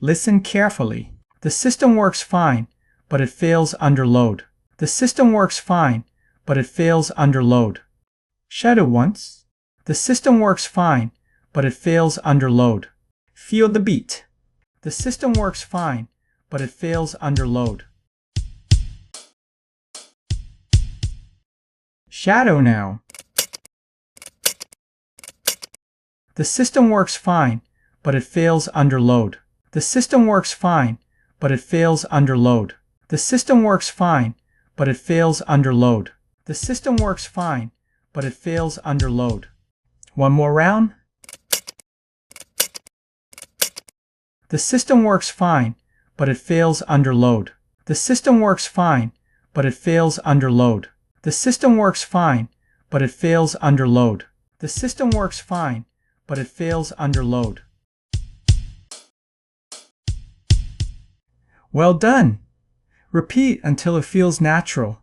Listen carefully. The system works fine, but it fails under load. The system works fine, but it fails under load. Shadow once. The system works fine, but it fails under load. Feel the beat. The system works fine, but it fails under load. Shadow now. The system works fine, but it fails under load. The system works fine, but it fails under load. The system works fine, but it fails under load. The system works fine, but it fails under load. One more round. The system works fine, but it fails under load. The system works fine, but it fails under load. The system works fine, but it fails under load. The system works fine, but it fails under load. Well done! Repeat until it feels natural.